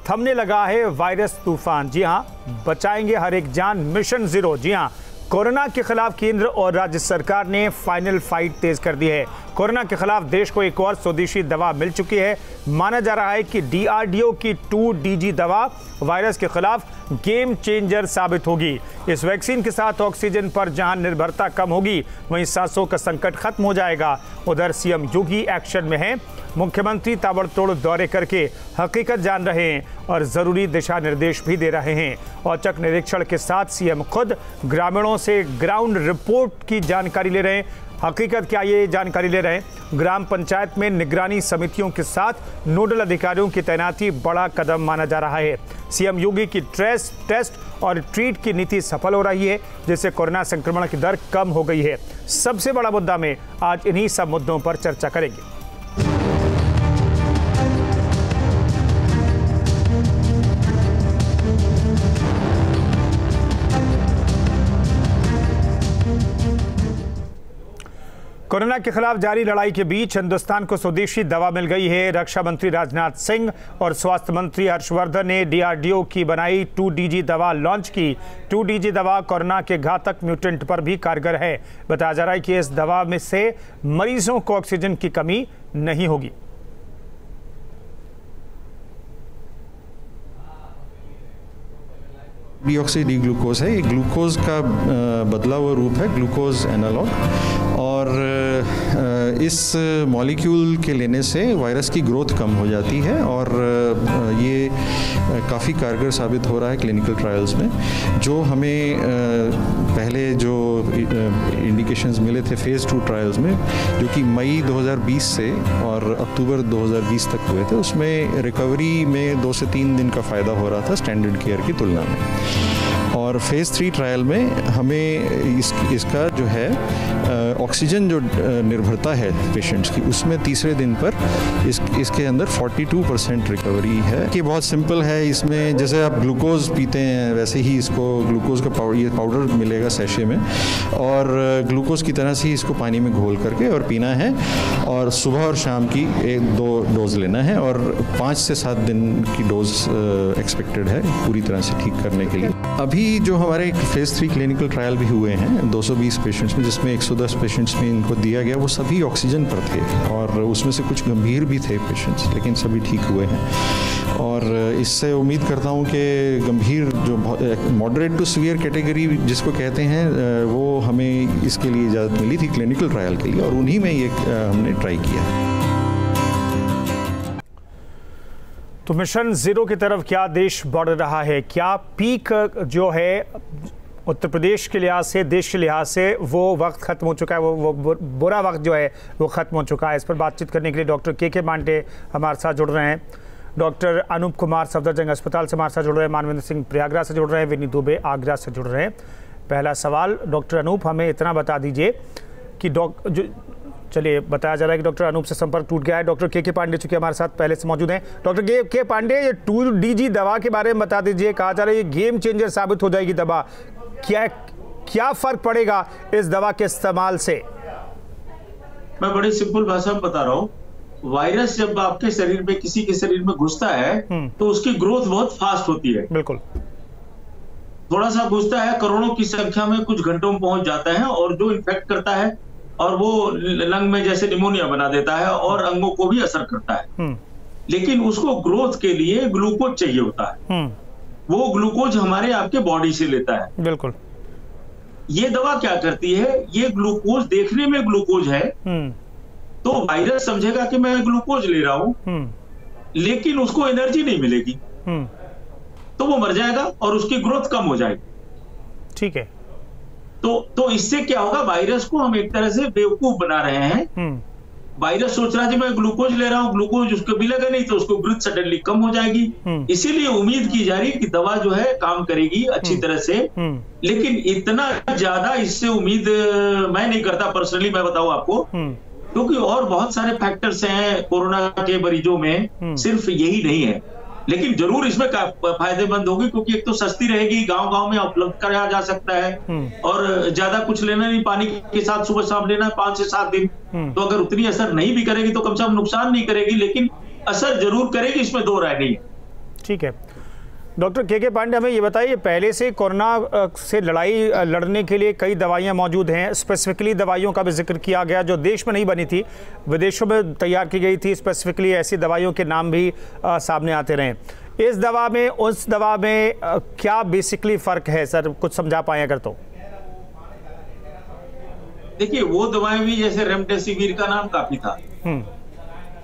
थमने लगा है वायरस तूफान। जी हां, बचाएंगे हर एक जान, मिशन जीरो। जी हां, कोरोना के खिलाफ केंद्र और राज्य सरकार ने फाइनल फाइट तेज कर दी है। कोरोना के खिलाफ देश को एक और स्वदेशी दवा मिल चुकी है। माना जा रहा है कि DRDO की 2DG दवा वायरस के खिलाफ गेम चेंजर साबित होगी। इस वैक्सीन के साथ ऑक्सीजन पर जहां निर्भरता कम होगी, वहीं सांसों का संकट खत्म हो जाएगा। उधर CM योगी एक्शन में हैं। मुख्यमंत्री ताबड़तोड़ दौरे करके हकीकत जान रहे हैं और जरूरी दिशा निर्देश भी दे रहे हैं। औचक निरीक्षण के साथ CM खुद ग्रामीणों से ग्राउंड रिपोर्ट की जानकारी ले रहे हैं। हकीकत क्या, ये जानकारी ले रहे हैं। ग्राम पंचायत में निगरानी समितियों के साथ नोडल अधिकारियों की तैनाती बड़ा कदम माना जा रहा है। CM योगी की ट्रेस, टेस्ट और ट्रीट की नीति सफल हो रही है, जिससे कोरोना संक्रमण की दर कम हो गई है। सबसे बड़ा मुद्दा में आज इन्हीं सब मुद्दों पर चर्चा करेंगे। कोरोना के खिलाफ जारी लड़ाई के बीच हिंदुस्तान को स्वदेशी दवा मिल गई है। रक्षा मंत्री राजनाथ सिंह और स्वास्थ्य मंत्री हर्षवर्धन ने DRDO की बनाई 2DG दवा लॉन्च की। 2DG दवा कोरोना के घातक म्यूटेंट पर भी कारगर है। बताया जा रहा है कि इस दवा में से मरीजों को ऑक्सीजन की कमी नहीं होगी। डीऑक्सी डी ग्लूकोज है। ये ग्लूकोज का बदला हुआ रूप है, ग्लूकोज एनालॉग। और इस मॉलिक्यूल के लेने से वायरस की ग्रोथ कम हो जाती है और ये काफ़ी कारगर साबित हो रहा है क्लिनिकल ट्रायल्स में। जो हमें पहले जो इंडिकेशंस मिले थे फेज़ 2 ट्रायल्स में, जो कि मई 2020 से और अक्टूबर 2020 तक हुए थे, उसमें रिकवरी में 2 से 3 दिन का फ़ायदा हो रहा था स्टैंडर्ड केयर की तुलना में। और फेज़ 3 ट्रायल में हमें इसका जो है ऑक्सीजन जो निर्भरता है पेशेंट्स की, उसमें तीसरे दिन पर इसके अंदर 42% रिकवरी है। कि बहुत सिंपल है। इसमें जैसे आप ग्लूकोज पीते हैं वैसे ही इसको ग्लूकोज का पाउडर मिलेगा सैशे में, और ग्लूकोज की तरह से ही इसको पानी में घोल करके और पीना है, और सुबह और शाम की 1-2 डोज लेना है, और 5 से 7 दिन की डोज एक्सपेक्टेड है पूरी तरह से ठीक करने के लिए। अभी जो हमारे फेज़ 3 क्लिनिकल ट्रायल भी हुए हैं 220 पेशेंट्स में, जिसमें 110 पेशेंट्स में इनको दिया गया, वो सभी ऑक्सीजन पर थे, और उसमें से कुछ गंभीर भी थे पेशेंट्स, लेकिन सभी ठीक हुए हैं। और इससे उम्मीद करता हूँ कि गंभीर जो मॉडरेट टू सीवियर कैटेगरी जिसको कहते हैं, वो हमें इसके लिए इजाज़त मिली थी क्लिनिकल ट्रायल के लिए, और उन्हीं में ये हमने ट्राई किया। तो मिशन जीरो की तरफ क्या देश बढ़ रहा है? क्या पीक जो है उत्तर प्रदेश के लिहाज से, देश के लिहाज से, वो वक्त खत्म हो चुका है, वो बुरा वक्त जो है वो खत्म हो चुका है? इस पर बातचीत करने के लिए डॉक्टर के पांडे हमारे साथ जुड़ रहे हैं। डॉक्टर अनूप कुमार सफदरजंग अस्पताल से हमारे साथ जुड़ रहे हैं। मानवेंद्र सिंह प्रयागराज से जुड़ रहे हैं। विनी दुबे आगरा से जुड़ रहे हैं। पहला सवाल डॉक्टर अनूप, हमें इतना बता दीजिए कि चलिए, बताया जा रहा है कि डॉक्टर अनूप से संपर्क टूट गया है। डॉक्टर के पांडे चूंकि हमारे साथ पहले से मौजूद हैं। डॉक्टर के पांडे, ये 2DG दवा के बारे में बता दीजिए। कहा जा रहा है ये गेम चेंजर साबित हो जाएगी दवा। क्या फर्क पड़ेगा इस दवा के इस्तेमाल से? मैं बड़ी सिंपल भाषा में बता रहा हूँ। वायरस जब आपके शरीर में, किसी के शरीर में घुसता है तो उसकी ग्रोथ बहुत फास्ट होती है। बिल्कुल। थोड़ा सा घुसता है, करोड़ों की संख्या में कुछ घंटों में पहुंच जाता है, और जो इन्फेक्ट करता है और वो लंग में जैसे निमोनिया बना देता है और अंगों को भी असर करता है। लेकिन उसको ग्रोथ के लिए ग्लूकोज चाहिए होता है। वो ग्लूकोज हमारे आपके बॉडी से लेता है। बिल्कुल। ये दवा क्या करती है, ये ग्लूकोज देखने में ग्लूकोज है, तो वायरस समझेगा कि मैं ग्लूकोज ले रहा हूं, लेकिन उसको एनर्जी नहीं मिलेगी, तो वो मर जाएगा और उसकी ग्रोथ कम हो जाएगी। ठीक है। तो इससे क्या होगा, वायरस को हम एक तरह से बेवकूफ बना रहे हैं। वायरस सोच रहा है मैं ग्लूकोज ले रहा हूं, ग्लूकोज उसको मिलेगा नहीं, तो उसको ग्रोथ सडनली कम हो जाएगी। इसीलिए उम्मीद की जा रही है कि दवा जो है काम करेगी अच्छी तरह से, लेकिन इतना ज्यादा इससे उम्मीद मैं नहीं करता पर्सनली, मैं बताऊं आपको, क्योंकि और बहुत सारे फैक्टर्स हैं कोरोना के मरीजों में, सिर्फ यही नहीं है। लेकिन जरूर इसमें फायदेमंद होगी, क्योंकि एक तो सस्ती रहेगी, गांव-गांव में उपलब्ध कराया जा सकता है, और ज्यादा कुछ लेना नहीं, पानी के साथ सुबह शाम लेना है 5 से 7 दिन। तो अगर उतनी असर नहीं भी करेगी तो कम से कम नुकसान नहीं करेगी, लेकिन असर जरूर करेगी, इसमें दो राय नहीं है। ठीक है डॉक्टर के पांडे, हमें ये बताइए, पहले से कोरोना से लड़ने के लिए कई दवाइयां मौजूद हैं। स्पेसिफिकली दवाइयों का भी जिक्र किया गया जो देश में नहीं बनी थी, विदेशों में तैयार की गई थी। स्पेसिफिकली ऐसी दवाइयों के नाम भी सामने आते रहे। इस दवा में उस दवा में क्या बेसिकली फ़र्क है सर, कुछ समझा पाए अगर तो? देखिए, वो दवाएं भी जैसे रेमडेसिविर का नाम काफी था।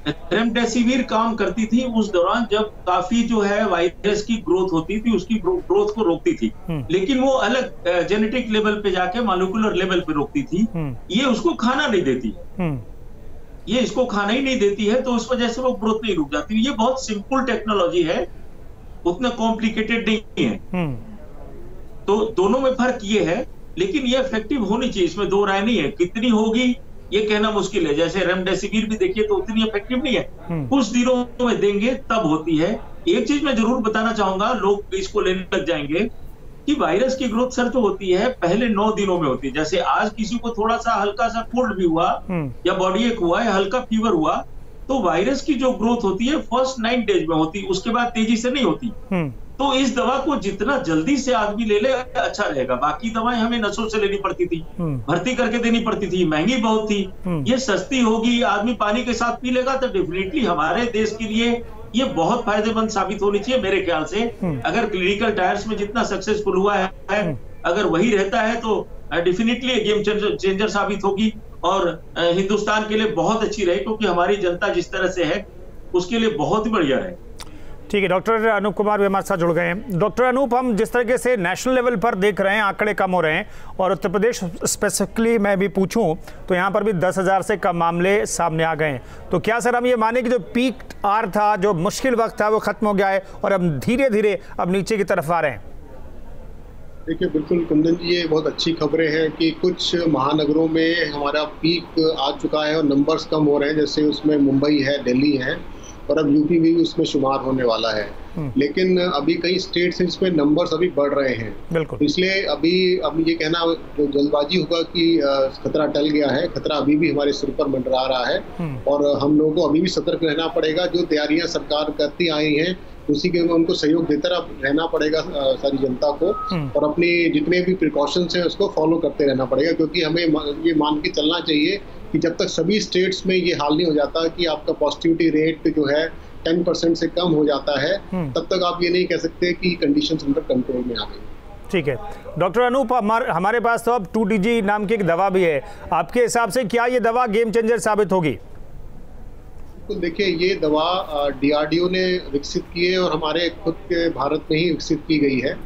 रेमडेसिविर काम करती थी उस दौरान जब काफी जो है वायरस की ग्रोथ होती थी, उसकी ग्रोथ को रोकती थी, लेकिन वो अलग जेनेटिक लेवल पे जाके मॉलिक्यूलर लेवल पे रोकती थी। ये उसको खाना नहीं देती, ये इसको खाना ही नहीं देती है, तो उस वजह से वो ग्रोथ नहीं रुक जाती। ये बहुत सिंपल टेक्नोलॉजी है, उतना कॉम्प्लिकेटेड नहीं है। तो दोनों में फर्क ये है, लेकिन ये इफेक्टिव होनी चाहिए, इसमें दो राय नहीं है। कितनी होगी ये कहना मुश्किल है। जैसे रेमडेसिविर भी देखिए तो उतनी इफेक्टिव नहीं है, कुछ दिनों में देंगे तब होती है। एक चीज मैं जरूर बताना चाहूंगा, लोग इसको लेने लग जाएंगे कि वायरस की ग्रोथ सर जो होती है पहले 9 दिनों में होती है। जैसे आज किसी को थोड़ा सा हल्का सा कोल्ड भी हुआ या बॉडी एक हुआ या हल्का फीवर हुआ, तो वायरस की जो ग्रोथ होती है फर्स्ट 9 डेज में होती है, उसके बाद तेजी से नहीं होती। तो इस दवा को जितना जल्दी से आदमी ले ले अच्छा रहेगा। बाकी दवाएं हमें नसों से लेनी पड़ती थी, भर्ती करके देनी पड़ती थी, महंगी बहुत थी। ये सस्ती होगी, आदमी पानी के साथ पी लेगा, तो डेफिनेटली हमारे देश के लिए ये बहुत फायदेमंद साबित होनी चाहिए मेरे ख्याल से। अगर क्लिनिकल ट्रायल्स में जितना सक्सेसफुल हुआ है, अगर वही रहता है तो डेफिनेटली गेम चेंजर साबित होगी और हिंदुस्तान के लिए बहुत अच्छी रहे, क्योंकि हमारी जनता जिस तरह से है उसके लिए बहुत ही बढ़िया है। ठीक है, डॉक्टर अनूप कुमार भी हमारे साथ जुड़ गए हैं। डॉक्टर अनूप, हम जिस तरीके से नेशनल लेवल पर देख रहे हैं आंकड़े कम हो रहे हैं, और उत्तर प्रदेश स्पेसिफिकली मैं भी पूछूं तो यहाँ पर भी 10,000 से कम मामले सामने आ गए हैं। तो क्या सर हम ये माने कि जो पीक आर था, जो मुश्किल वक्त था, वो खत्म हो गया है और हम धीरे धीरे अब नीचे की तरफ आ रहे हैं? देखिए, बिल्कुल कुंदन जी, ये बहुत अच्छी खबरें हैं कि कुछ महानगरों में हमारा पीक आ चुका है और नंबर्स कम हो रहे हैं। जैसे उसमें मुंबई है, दिल्ली है और अब यूपी भी उसमें शुमार होने वाला है। लेकिन अभी कई स्टेट्स हैं जिसमें नंबर्स अभी बढ़ रहे हैं। बिल्कुल। इसलिए अभी ये कहना जो जल्दबाजी होगा कि खतरा टल गया है, खतरा अभी भी हमारे सिर पर मंडरा रहा है और हम लोगों को अभी भी सतर्क रहना पड़ेगा। जो तैयारियां सरकार करती आई है उसी के उनको सहयोग देते रहना पड़ेगा सारी जनता को, और अपनी जितने भी प्रिकॉशंस हैं उसको फॉलो करते रहना पड़ेगा, क्योंकि हमें ये मान के चलना चाहिए कि जब तक सभी स्टेट्स में ये हाल नहीं हो जाता कि आपका पॉजिटिविटी रेट जो है 10% से कम हो जाता है, तब तक आप ये नहीं कह सकते कि कंडीशंस अंडर कंट्रोल में आ गई। ठीक है डॉक्टर अनूप, हमारे पास तो अब 2DG नाम की एक दवा भी है। आपके हिसाब से क्या ये दवा गेम चेंजर साबित होगी? तो देखिए, ये दवा DRDO ने विकसित की है और हमारे खुद के भारत में ही विकसित की गई है।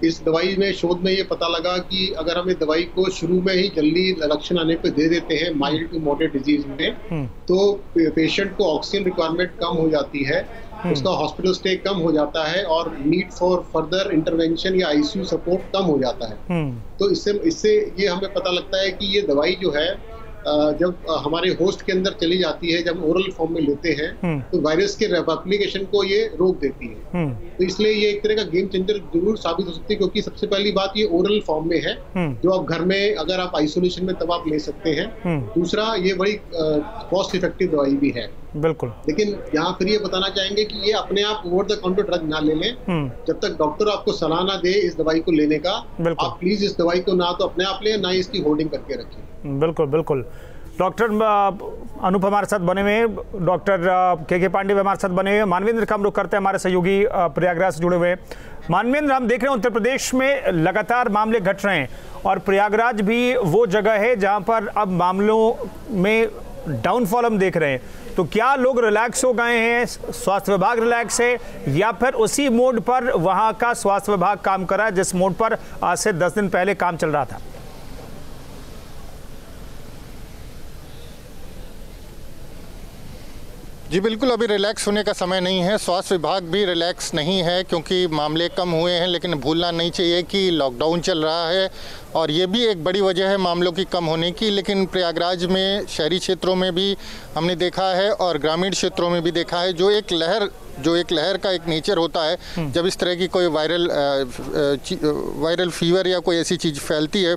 इस दवाई में शोध में ये पता लगा कि अगर हम इस दवाई को शुरू में ही जल्दी लक्षण आने पे दे देते हैं माइल्ड टू मॉडरेट डिजीज में, तो पेशेंट को ऑक्सीजन रिक्वायरमेंट कम हो जाती है, उसका हॉस्पिटल स्टे कम हो जाता है और नीड फॉर फर्दर इंटरवेंशन या ICU सपोर्ट कम हो जाता है। तो इससे ये हमें पता लगता है कि ये दवाई जो है जब हमारे होस्ट के अंदर चली जाती है, जब ओरल फॉर्म में लेते हैं, तो वायरस के रेप्लिकेशन को ये रोक देती है। तो इसलिए ये एक तरह का गेम चेंजर जरूर साबित हो सकती है, क्योंकि सबसे पहली बात ये ओरल फॉर्म में है, जो आप घर में अगर आप आइसोलेशन में तब आप ले सकते हैं। दूसरा, ये बड़ी कॉस्ट इफेक्टिव दवाई भी है। बिल्कुल। लेकिन यहाँ फिर ये बताना चाहेंगे कि ये अपने आप ओवर द काउंटर ड्रग ना ले लें। जब तक डॉक्टर आपको सलाह ना दे इस दवाई को लेने का, आप प्लीज इस दवाई को ना तो अपने आप लें, ना इसकी होर्डिंग करके रखें। बिल्कुल बिल्कुल। डॉक्टर अनूप हमारे साथ बने हुए हैं, डॉक्टर के पांडे हमारे साथ बने हुए हैं। मानवेंद्र का हम रुख करते हैं, हमारे सहयोगी प्रयागराज से जुड़े हुए हैं। मानवेंद्र, हम देख रहे हैं उत्तर प्रदेश में लगातार मामले घट रहे हैं और प्रयागराज भी वो जगह है जहां पर अब मामलों में डाउनफॉल हम देख रहे हैं। तो क्या लोग रिलैक्स हो गए हैं, स्वास्थ्य विभाग रिलैक्स है, या फिर उसी मोड पर वहां का स्वास्थ्य विभाग काम कर रहा है जिस मोड पर आज से 10 दिन पहले काम चल रहा था? जी बिल्कुल, अभी रिलैक्स होने का समय नहीं है। स्वास्थ्य विभाग भी रिलैक्स नहीं है, क्योंकि मामले कम हुए हैं, लेकिन भूलना नहीं चाहिए कि लॉकडाउन चल रहा है और ये भी एक बड़ी वजह है मामलों की कम होने की। लेकिन प्रयागराज में शहरी क्षेत्रों में भी हमने देखा है और ग्रामीण क्षेत्रों में भी देखा है, जो एक लहर जो एक लहर का एक नेचर होता है, जब इस तरह की कोई वायरल फीवर या कोई ऐसी चीज़ फैलती है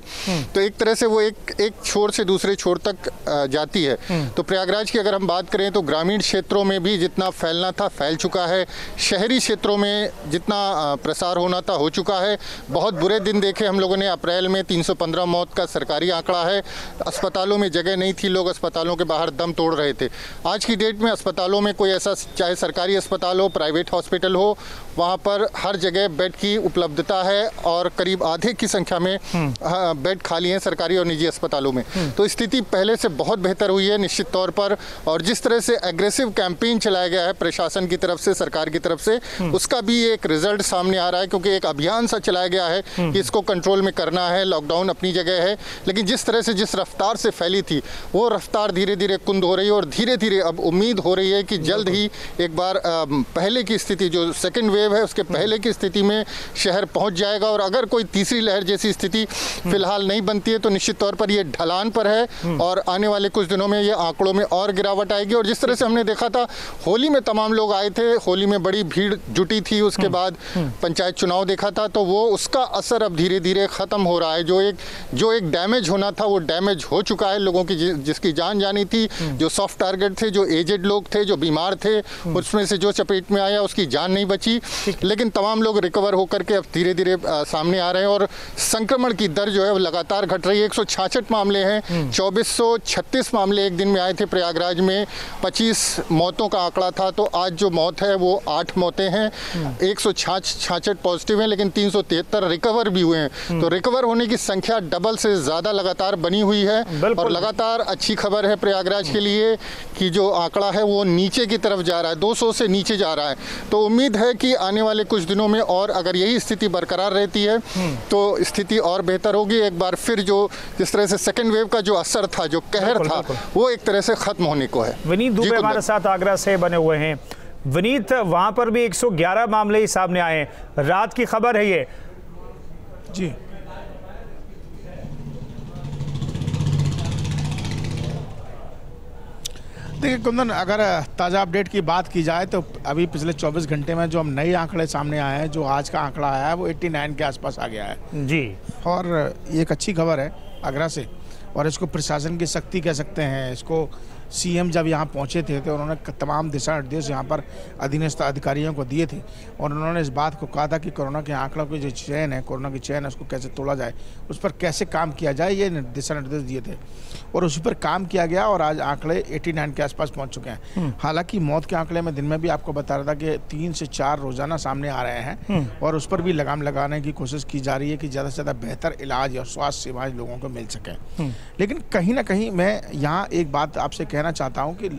तो एक तरह से वो एक छोर से दूसरे छोर तक जाती है। तो प्रयागराज की अगर हम बात करें तो ग्रामीण क्षेत्रों में भी जितना फैलना था फैल चुका है, शहरी क्षेत्रों में जितना प्रसार होना था हो चुका है। बहुत बुरे दिन देखे हम लोगों ने, अप्रैल में 315 मौत का सरकारी आंकड़ा है। अस्पतालों में जगह नहीं थी, लोग अस्पतालों के बाहर दम तोड़ रहे थे। आज की डेट में अस्पतालों में कोई ऐसा, चाहे सरकारी अस्पताल हो, प्राइवेट हॉस्पिटल हो, वहाँ पर हर जगह बेड की उपलब्धता है और करीब आधे की संख्या में बेड खाली हैं सरकारी और निजी अस्पतालों में। तो स्थिति पहले से बहुत बेहतर हुई है निश्चित तौर पर। और जिस तरह से एग्रेसिव कैंपेन चलाया गया है प्रशासन की तरफ से, सरकार की तरफ से, उसका भी एक रिजल्ट सामने आ रहा है, क्योंकि एक अभियान सा चलाया गया है कि इसको कंट्रोल में करना है। लॉकडाउन अपनी जगह है, लेकिन जिस तरह से, जिस रफ्तार से फैली थी वो रफ्तार धीरे धीरे कुंद हो रही है और धीरे धीरे अब उम्मीद हो रही है कि जल्द ही एक बार पहले की स्थिति, जो सेकेंड वेव है उसके पहले की स्थिति में शहर पहुंच जाएगा। और अगर कोई तीसरी लहर जैसी स्थिति फिलहाल नहीं बनती है तो निश्चित तौर पर ये ढलान पर है और आने वाले कुछ दिनों में ये आंकड़ों में और गिरावट आएगी। और जिस तरह से हमने देखा था होली में तमाम लोग आए थे, होली में बड़ी भीड़ जुटी थी, उसके बाद पंचायत चुनाव देखा था, तो वो उसका असर अब धीरे धीरे खत्म हो रहा है। जो एक डैमेज होना था वो डैमेज हो चुका है। लोगों की जिसकी जान जानी थी, जो सॉफ्ट टारगेट थे, जो एजेड लोग थे, जो बीमार थे, उसमें से जो चपेट में आया उसकी जान नहीं बची, लेकिन तमाम लोग रिकवर होकर के अब धीरे धीरे सामने आ रहे हैं। और संक्रमण की दर जो है वो लगातार घट रही है। 166 मामले हैं, 2436 मामले एक दिन में आए थे प्रयागराज में, 25 मौतों का आंकड़ा था, तो आज जो मौत है वो 8 मौतें हैं। 166 पॉजिटिव हैं, लेकिन 373 रिकवर भी हुए हैं। तो रिकवर होने की संख्या डबल से ज़्यादा लगातार बनी हुई है। और लगातार अच्छी खबर है प्रयागराज के लिए कि जो आंकड़ा है वो नीचे की तरफ जा रहा है, 200 से नीचे जा रहा है। तो उम्मीद है कि आने वाले कुछ दिनों में और अगर यही स्थिति बरकरार रहती है तो स्थिति और बेहतर होगी। एक बार फिर जो जिस तरह से सेकेंड वेव का जो असर था, जो कहर था, वो एक तरह से खत्म होने को है। विनीत दुबे हमारे साथ आगरा से बने हुए हैं। विनीत, वहां पर भी 111 मामले ही सामने आए हैं, रात की खबर है ये। जी देखिए कुंदन, अगर ताज़ा अपडेट की बात की जाए तो अभी पिछले 24 घंटे में जो हम नए आंकड़े सामने आए हैं, जो आज का आंकड़ा आया है वो 89 के आसपास आ गया है जी। और ये एक अच्छी खबर है आगरा से, और इसको प्रशासन की शक्ति कह सकते हैं। इसको सीएम जब यहाँ पहुँचे थे तो उन्होंने तमाम दिशा निर्देश यहाँ पर अधीनस्थ अधिकारियों को दिए थे और उन्होंने इस बात को कहा था कि कोरोना के आंकड़ों की जो चेन है, कोरोना की चेन है, उसको कैसे तोड़ा जाए, उस पर कैसे काम किया जाए, ये दिशा निर्देश दिए थे और उस पर काम किया गया। और आज आंकड़े 89 के आसपास पहुँच चुके हैं। हालांकि मौत के आंकड़े में दिन में भी आपको बता रहा था कि 3 से 4 रोजाना सामने आ रहे हैं और उस पर भी लगाम लगाने की कोशिश की जा रही है कि ज़्यादा से ज़्यादा बेहतर इलाज और स्वास्थ्य सेवाएं लोगों को मिल सकें। लेकिन कहीं ना कहीं मैं यहाँ एक बात आपसे कहना चाहता हूँ कि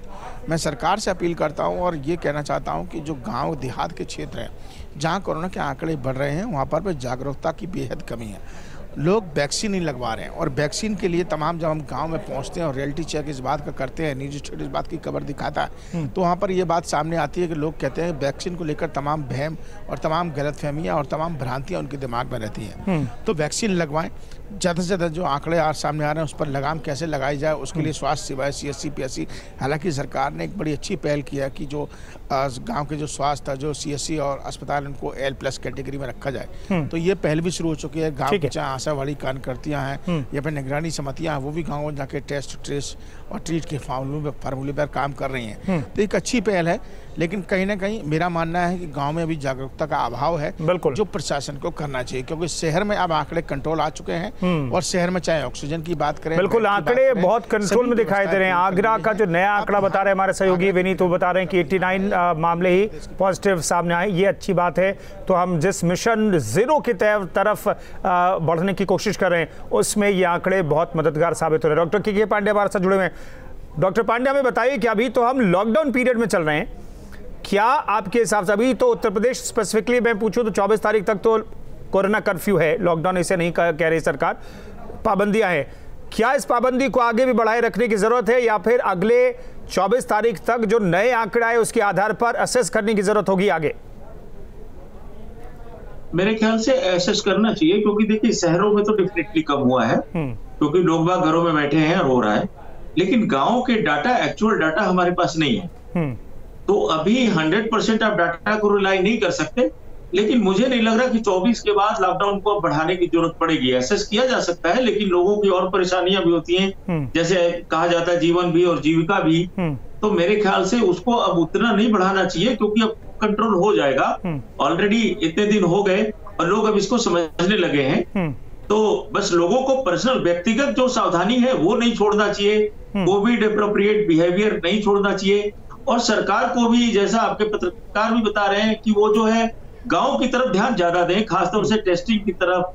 मैं सरकार से अपील करता हूँ और ये कहना चाहता हूँ कि जो गांव देहात के क्षेत्र हैं जहाँ कोरोना के आंकड़े बढ़ रहे हैं, वहाँ पर जागरूकता की बेहद कमी है। लोग वैक्सीन नहीं लगवा रहे हैं और वैक्सीन के लिए तमाम जब हम गांव में पहुंचते हैं और रियलिटी चेक इस बात का करते हैं, न्यूज स्टेट इस बात की खबर दिखाता है, तो वहाँ पर ये बात सामने आती है कि लोग कहते हैं वैक्सीन को लेकर तमाम वहम और तमाम गलतफहमियाँ और तमाम भ्रांतियाँ उनके दिमाग में रहती हैं। तो वैक्सीन लगवाएं। ज़्यादा से ज़्यादा जो आंकड़े आज सामने आ रहे हैं उस पर लगाम कैसे लगाई जाए, उसके लिए स्वास्थ्य सेवाएं, CSC PSC, हालांकि सरकार ने एक बड़ी अच्छी पहल किया कि जो गांव के जो स्वास्थ्य, जो CSC और अस्पताल, उनको L+ कैटेगरी में रखा जाए। तो ये पहल भी शुरू हो चुकी है। गाँव की चाहे आशावाड़ी कार्यकर्तियाँ हैं या फिर निगरानी समितियाँ हैं, वो भी गाँव में जाके टेस्ट, ट्रेस और ट्रीट के फार्मूले पर काम कर रही हैं। तो एक अच्छी पहल है, लेकिन कहीं ना कहीं मेरा मानना है कि गांव में अभी जागरूकता का अभाव है, जो प्रशासन को करना चाहिए, क्योंकि शहर में अब आंकड़े कंट्रोल आ चुके हैं और शहर में चाहे ऑक्सीजन की बात करें, बिल्कुल आंकड़े बहुत कंट्रोल में दिखाई दे रहे हैं। आगरा का जो नया आंकड़ा बता रहे हैं हमारे सहयोगी विनीत, वो बता रहे हैं कि 89 मामले ही पॉजिटिव सामने आए। ये अच्छी बात है। तो हम जिस मिशन 0 की तरफ बढ़ने की कोशिश कर रहे हैं उसमें ये आंकड़े बहुत मददगार साबित हो रहे हैं। डॉक्टर के पांडे हमारे साथ जुड़े हुए हैं। डॉक्टर पांडे, हमें बताइए कि अभी तो हम लॉकडाउन पीरियड में चल रहे हैं, क्या आपके हिसाब से अभी तो उत्तर प्रदेश स्पेसिफिकली मैं पूछूं तो 24 तारीख तक तो कोरोना कर्फ्यू है, लॉकडाउन इसे नहीं कह रही सरकार, पाबंदियां हैं, क्या इस पाबंदी को आगे भी बढ़ाए रखने की जरूरत है या फिर अगले 24 तारीख तक जो नए आंकड़ा है उसके आधार पर असेस करने की जरूरत होगी आगे? मेरे ख्याल से असेस करना चाहिए, क्योंकि देखिए शहरों में तो डेफिनेटली कम हुआ है क्योंकि लोग बाग घरों में बैठे हैं और हो रहा है, लेकिन गांव के डाटा, एक्चुअल डाटा हमारे पास नहीं है। तो अभी 100% आप डाटा को रिलाई नहीं कर सकते, लेकिन मुझे नहीं लग रहा कि 24 के बाद लॉकडाउन को अब बढ़ाने की जरूरत पड़ेगी। एसेस किया जा सकता है, लेकिन लोगों की और परेशानियां भी होती हैं, जैसे कहा जाता है जीवन भी और जीविका भी। तो मेरे ख्याल से उसको अब उतना नहीं बढ़ाना चाहिए, क्योंकि अब कंट्रोल हो जाएगा। ऑलरेडी इतने दिन हो गए और लोग अब इसको समझने लगे हैं। तो बस लोगों को पर्सनल व्यक्तिगत जो सावधानी है वो नहीं छोड़ना चाहिए, कोविड एप्रोप्रिएट बिहेवियर नहीं छोड़ना चाहिए, और सरकार को भी, जैसा आपके पत्रकार भी बता रहे हैं, कि वो जो है गांव की तरफ ध्यान ज्यादा दें, खासतौर से टेस्टिंग की तरफ,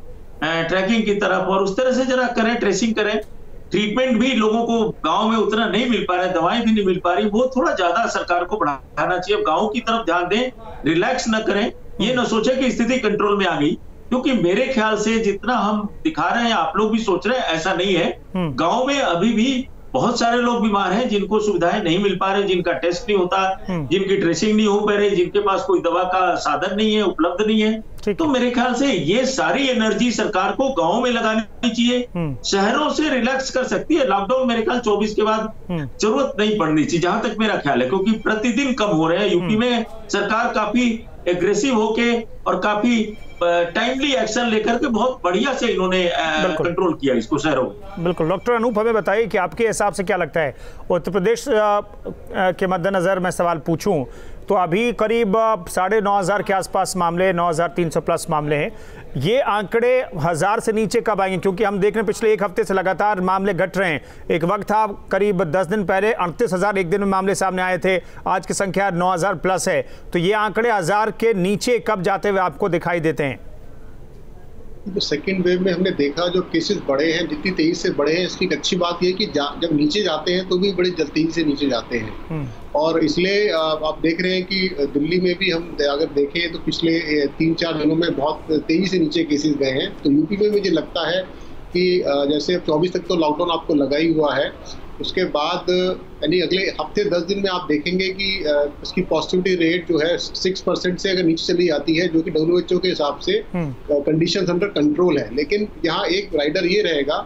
ट्रैकिंग की तरफ, और उस तरह से जरा करें, ट्रेसिंग करें। ट्रीटमेंट भी लोगों को गांव में उतना नहीं मिल पा रहा है, दवाएं भी नहीं मिल पा रही, वो थोड़ा ज्यादा सरकार को बढ़ाना चाहिए। गांव की तरफ ध्यान दें, रिलैक्स न करें, ये न सोचे कि स्थिति कंट्रोल में आ गई, क्योंकि मेरे ख्याल से जितना हम दिखा रहे हैं, आप लोग भी सोच रहे हैं, ऐसा नहीं है। गांव में अभी भी बहुत सारे लोग बीमार हैं, जिनको सुविधाएं नहीं मिल पा रही, जिनका टेस्ट नहीं होता, जिनकी ट्रेसिंग नहीं हो पा रही, जिनके पास कोई दवा का साधन नहीं है, उपलब्ध नहीं है। तो मेरे ख्याल से ये सारी एनर्जी सरकार को गांव में लगानी चाहिए। शहरों से रिलैक्स कर सकती है लॉकडाउन, मेरे ख्याल 24 के बाद जरूरत नहीं पड़नी चाहिए, जहां तक मेरा ख्याल है, क्योंकि प्रतिदिन कम हो रहे हैं। यूपी में सरकार काफी एग्रेसिव होके और काफी टाइमली एक्शन लेकर के बहुत बढ़िया से इन्होंने कंट्रोल किया इसको शहरों में। बिल्कुल। डॉक्टर अनूप, हमें बताइए कि आपके हिसाब से क्या लगता है, उत्तर प्रदेश के मद्देनजर मैं सवाल पूछूं तो अभी करीब 9,500 के आसपास मामले, 9,300 प्लस मामले हैं। ये आंकड़े 1000 से नीचे कब आएंगे? क्योंकि हम देख रहे हैं पिछले एक हफ्ते से लगातार मामले घट रहे हैं। एक वक्त था करीब 10 दिन पहले 38,000 एक दिन में मामले सामने आए थे, आज की संख्या 9,000 प्लस है। तो ये आंकड़े 1000 के नीचे कब जाते हुए आपको दिखाई देते हैं? तो सेकेंड वेव में हमने देखा जो केसेस बढ़े हैं, जितनी तेजी से बढ़े हैं, इसकी एक अच्छी बात यह कि जब नीचे जाते हैं तो भी बड़ी तेजी से नीचे जाते हैं। और इसलिए आप देख रहे हैं कि दिल्ली में भी हम अगर देखें तो पिछले 3-4 दिनों में बहुत तेजी से नीचे केसेस गए हैं। तो यूपी में मुझे लगता है कि जैसे 24 तक तो लॉकडाउन आपको लगा ही हुआ है, उसके बाद यानी अगले हफ्ते 10 दिन में आप देखेंगे कि इसकी पॉजिटिविटी रेट जो है 6% से अगर नीचे चली जाती है, जो कि WHO के हिसाब से कंडीशंस अंडर कंट्रोल है। लेकिन यहाँ एक राइडर ये रहेगा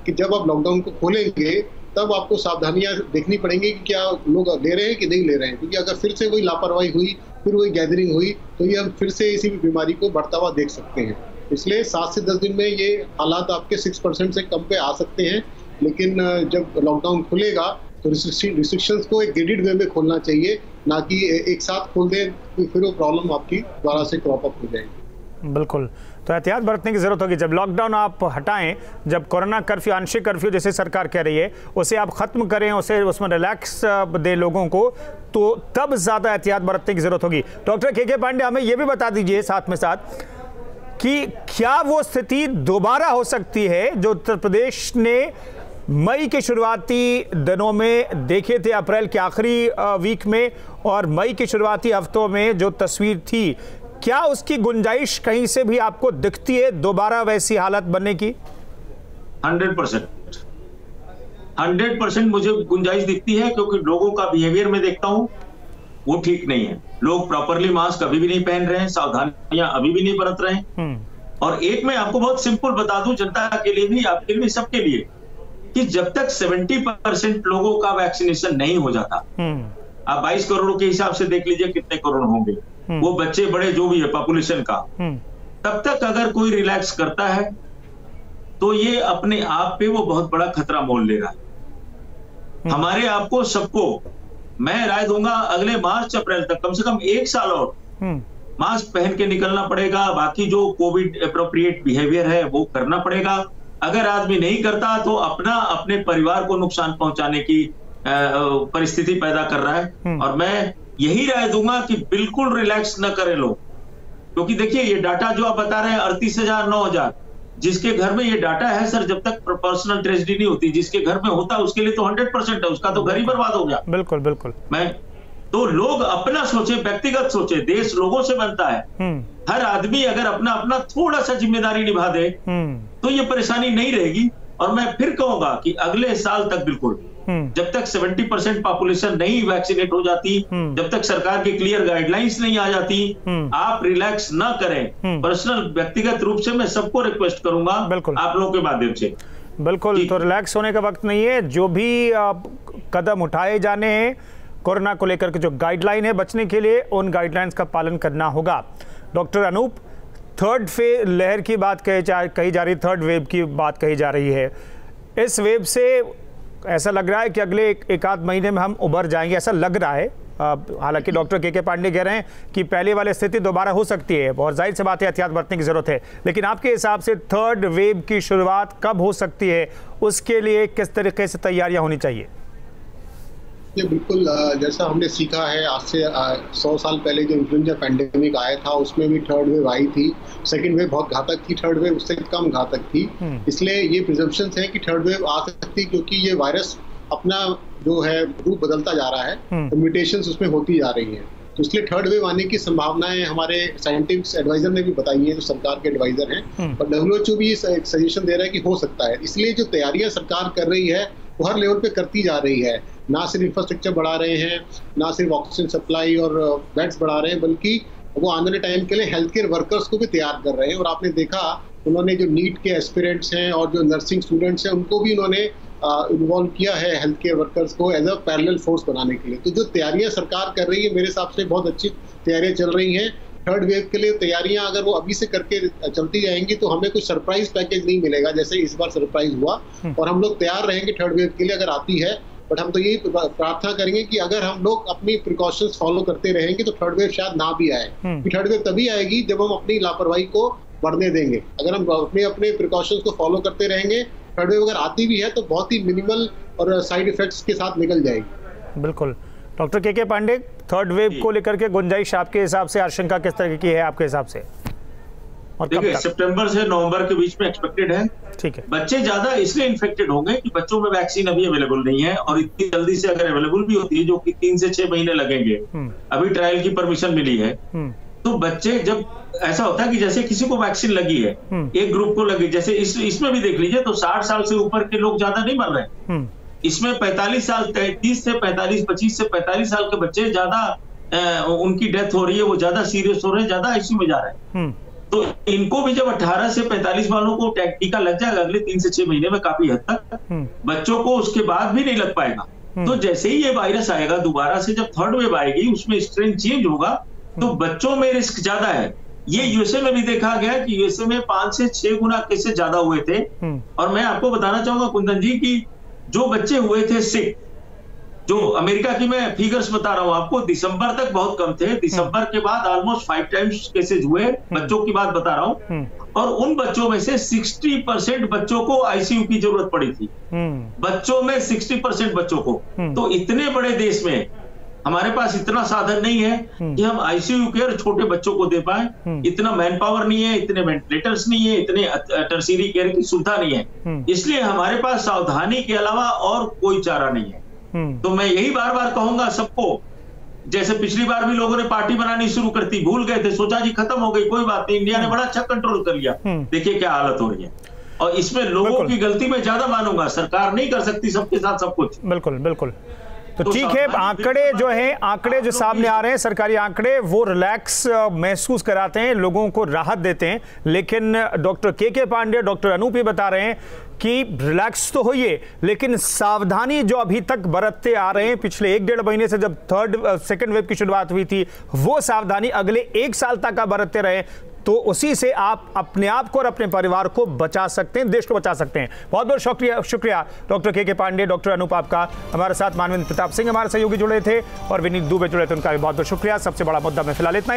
कि जब आप लॉकडाउन को खोलेंगे तब आपको सावधानियां देखनी पड़ेंगी कि क्या लोग ले रहे हैं कि नहीं ले रहे हैं, क्योंकि अगर फिर से वही लापरवाही हुई, फिर वही गैदरिंग हुई, तो ये हम फिर से इसी बीमारी को बढ़ता हुआ देख सकते हैं। इसलिए 7 से 10 दिन में ये हालात आपके 6% से कम पे आ सकते हैं। लेकिन जब लॉकडाउन खुलेगा तो रिस्ट्रिक्शंस को एक गेटेड वे में खोलना चाहिए, ना कि एक साथ खोल दें तो फिर वो प्रॉब्लम आपकी दोबारा से क्रॉप अप हो जाएगी। बिल्कुल। तो एहतियात बरतने की जरूरत होगी। जब लॉकडाउन आप हटाएं, जब कोरोना कर्फ्यू, आंशिक कर्फ्यू जैसे सरकार कह रही है, उसे आप खत्म करें, उसमें रिलैक्स दें लोगों को, तो तब ज्यादा एहतियात बरतने की जरूरत होगी। डॉक्टर के पांडे, हमें यह भी बता दीजिए साथ में साथ कि क्या वो स्थिति दोबारा हो सकती है जो उत्तर प्रदेश ने मई के शुरुआती दिनों में देखे थे, अप्रैल के आखिरी वीक में और मई के शुरुआती हफ्तों में जो तस्वीर थी, क्या उसकी गुंजाइश कहीं से भी आपको दिखती है दोबारा वैसी हालत बनने की? 100% मुझे गुंजाइश दिखती है, क्योंकि लोगों का बिहेवियर में देखता हूं वो ठीक नहीं है। लोग प्रॉपरली मास्क अभी भी नहीं पहन रहे हैं, सावधानियां अभी भी नहीं बरत रहे हैं। और एक मैं आपको बहुत सिंपल बता दूं, जनता के लिए भी, आपके लिए भी, सबके लिए, कि जब तक 70% लोगों का वैक्सीनेशन नहीं हो जाता, आप 22 करोड़ के हिसाब से देख लीजिए कितने करोड़ होंगे, वो बच्चे बड़े जो भी है पॉपुलेशन का, तब तक अगर कोई रिलैक्स करता है तो ये अपने आप पे वो बहुत बड़ा खतरा मोल ले रहा है। हमारे आपको सबको मैं राय दूंगा, अगले मार्च अप्रैल तक कम से कम 1 साल और मास्क पहन के निकलना पड़ेगा। बाकी जो कोविड एप्रोप्रिएट बिहेवियर है वो करना पड़ेगा। अगर आदमी नहीं करता तो अपने परिवार को नुकसान पहुंचाने की परिस्थिति पैदा कर रहा है। और मैं यही राय दूंगा कि बिल्कुल रिलैक्स न करें लोग, क्योंकि देखिए ये डाटा जो आप बता रहे हैं 38,000, 9,000, जिसके घर में ये डाटा है सर, जब तक पर्सनल ट्रेजेडी नहीं होती, जिसके घर में होता है उसके लिए तो 100% है, उसका तो घर ही बर्बाद हो गया। बिल्कुल बिल्कुल। तो लोग अपना सोचे, व्यक्तिगत सोचे, देश लोगों से बनता है। हर आदमी अगर अपना थोड़ा सा जिम्मेदारी निभा दे तो ये परेशानी नहीं रहेगी। और मैं फिर कहूंगा कि अगले साल तक बिल्कुल, जब तक 70% पॉपुलेशन नहीं वैक्सीनेट हो जाती, जब तक सरकार की क्लियर गाइडलाइंस नहीं आ जाती, आप रिलैक्स ना करें। पर्सनल व्यक्तिगत रूप से मैं सबको रिक्वेस्ट करूंगा आप लोगों के माध्यम से। बिल्कुल। तो रिलैक्स होने का वक्त नहीं है, जो भी कदम उठाए जाने हैं कोरोना को लेकर के जो गाइडलाइन है बचने के लिए, उन गाइडलाइंस का पालन करना होगा। डॉक्टर अनूप, थर्ड लहर की बात कही जा रही, थर्ड वेव की बात कही जा रही है। इस वेव से ऐसा लग रहा है कि अगले एक आध महीने में हम उभर जाएंगे, ऐसा लग रहा है। हालांकि डॉक्टर के पांडे कह रहे हैं कि पहले वाली स्थिति दोबारा हो सकती है, बहुत जाहिर सी बात है, एहतियात बरतने की जरूरत है। लेकिन आपके हिसाब से थर्ड वेव की शुरुआत कब हो सकती है, उसके लिए किस तरीके से तैयारियां होनी चाहिए? ये बिल्कुल जैसा हमने सीखा है, आज से 100 साल पहले जो इन्फ्लुएंजा पैंडेमिक आया था उसमें भी थर्ड वेव आई थी। सेकंड वेव बहुत घातक थी, थर्ड वेव उससे कम घातक थी। इसलिए ये प्रिजम्पशंस है कि थर्ड वेव आ सकती, क्योंकि ये वायरस अपना जो है रूप बदलता जा रहा है, तो म्यूटेशंस उसमें होती जा रही हैं। तो इसलिए थर्ड वेव आने की संभावनाएं हमारे साइंटिफिक एडवाइजर ने भी बताई है, जो सरकार के एडवाइजर हैं, और WHO भी एक सजेशन दे रहा है कि हो सकता है। इसलिए जो तैयारियां सरकार कर रही है वो हर लेवल पे करती जा रही है। ना सिर्फ इंफ्रास्ट्रक्चर बढ़ा रहे हैं, ना सिर्फ ऑक्सीजन सप्लाई और बेड्स बढ़ा रहे हैं, बल्कि वो आने वाले टाइम के लिए हेल्थ केयर वर्कर्स को भी तैयार कर रहे हैं। और आपने देखा उन्होंने जो नीट के एस्पिरेंट्स हैं और जो नर्सिंग स्टूडेंट्स हैं उनको भी उन्होंने इन्वॉल्व किया है हेल्थ केयर वर्कर्स को एज अ पैरेलल फोर्स बनाने के लिए। तो जो तैयारियां सरकार कर रही है मेरे हिसाब से बहुत अच्छी तैयारियां चल रही हैं। थर्ड वेव के लिए तैयारियां अगर वो अभी से करके चलती जाएंगी तो हमें कुछ सरप्राइज पैकेज नहीं मिलेगा जैसे इस बार सरप्राइज हुआ। और हम लोग तैयार रहेंगे थर्ड वेव के लिए अगर आती है। बट हम तो यही प्रार्थना करेंगे कि अगर हम लोग अपनी प्रिकॉशंस फॉलो करते रहेंगे तो थर्ड वेव शायद ना भी आए। थर्ड वेव तभी आएगी जब हम अपनी लापरवाही को बढ़ने देंगे। अगर हम अपने प्रिकॉशंस को फॉलो करते रहेंगे, थर्ड वेव अगर आती भी है तो बहुत ही मिनिमल और साइड इफेक्ट्स के साथ निकल जाएगी। बिल्कुल। डॉक्टर के पांडे, थर्ड वेव को लेकर के गुंजाइश आपके हिसाब से, आशंका किस तरह की है आपके हिसाब से? और देखिए सितंबर से नवंबर के बीच में एक्सपेक्टेड है। ठीक है। बच्चे ज्यादा इसलिए इन्फेक्टेड होंगे कि बच्चों में वैक्सीन अभी अवेलेबल नहीं है, और इतनी जल्दी से अगर अवेलेबल भी होती है, जो कि 3 से 6 महीने लगेंगे, अभी ट्रायल की परमिशन मिली है, तो बच्चे जब ऐसा होता है कि जैसे किसी को वैक्सीन लगी है, एक ग्रुप को लगी, जैसे इसमें भी देख लीजिए तो 60 साल से ऊपर के लोग ज्यादा नहीं मर रहे। इसमें 45 साल 30 से 45, 25 से 45 साल के बच्चे ज्यादा उनकी डेथ हो रही है, वो ज्यादा सीरियस हो रहे हैं, ज्यादा आईसीयू में जा रहे हैं। तो इनको भी जब 18 से 45 वालों को टीका लग जाएगा अगले 3 से 6 महीने में काफी हद तक, बच्चों को उसके बाद भी नहीं लग पाएगा। तो जैसे ही ये वायरस आएगा दोबारा से, जब थर्ड वेव आएगी उसमें स्ट्रेन चेंज होगा, तो बच्चों में रिस्क ज्यादा है। ये यूएसए में भी देखा गया कि यूएसए में 5 से 6 गुना केसेस ज्यादा हुए थे। और मैं आपको बताना चाहूंगा कुंदन जी की जो बच्चे हुए थे सिक, जो अमेरिका की मैं फिगर्स बता रहा हूं आपको, दिसंबर तक बहुत कम थे, दिसंबर के बाद ऑलमोस्ट 5 टाइम्स केसेस हुए, बच्चों की बात बता रहा हूं। और उन बच्चों में से 60% बच्चों को आईसीयू की जरूरत पड़ी थी। बच्चों में 60% बच्चों को। तो इतने बड़े देश में हमारे पास इतना साधन नहीं है कि हम आईसीयू केयर छोटे बच्चों को दे पाए, इतना मैन पावर नहीं है, इतने वेंटिलेटर्स नहीं है, इतने टर्शियरी केयर की सुविधा नहीं है। इसलिए हमारे पास सावधानी के अलावा और कोई चारा नहीं है। तो मैं यही बार बार कहूंगा सबको, जैसे पिछली बार भी लोगों ने पार्टी बनानी शुरू कर दी, भूल गए थे, सोचा जी खत्म हो गई, कोई बात नहीं, इंडिया ने बड़ा अच्छा कंट्रोल कर लिया। देखिए क्या हालत हो रही है। और इसमें लोगों की गलती में ज्यादा मानूंगा, सरकार नहीं कर सकती सबके साथ सब कुछ। बिल्कुल बिल्कुल। तो ठीक है, आंकड़े जो हैं, आंकड़े जो सामने आ रहे हैं, सरकारी आंकड़े, वो रिलैक्स महसूस कराते हैं, लोगों को राहत देते हैं। लेकिन डॉक्टर के पांडे, डॉक्टर अनूप बता रहे हैं कि रिलैक्स तो होइए, लेकिन सावधानी जो अभी तक बरतते आ रहे हैं पिछले 1-1.5 महीने से, जब सेकेंड वेव की शुरुआत हुई थी, वो सावधानी अगले 1 साल तक का बरतते रहे, तो उसी से आप अपने आप को और अपने परिवार को बचा सकते हैं, देश को बचा सकते हैं। बहुत बहुत शुक्रिया डॉक्टर के पांडे, डॉक्टर अनूप आपका। हमारे साथ मानवेंद्र प्रताप सिंह हमारे सहयोगी जुड़े थे और विनीत दुबे जुड़े थे, उनका भी बहुत बहुत शुक्रिया। सबसे बड़ा मुद्दा में फिलहाल इतना।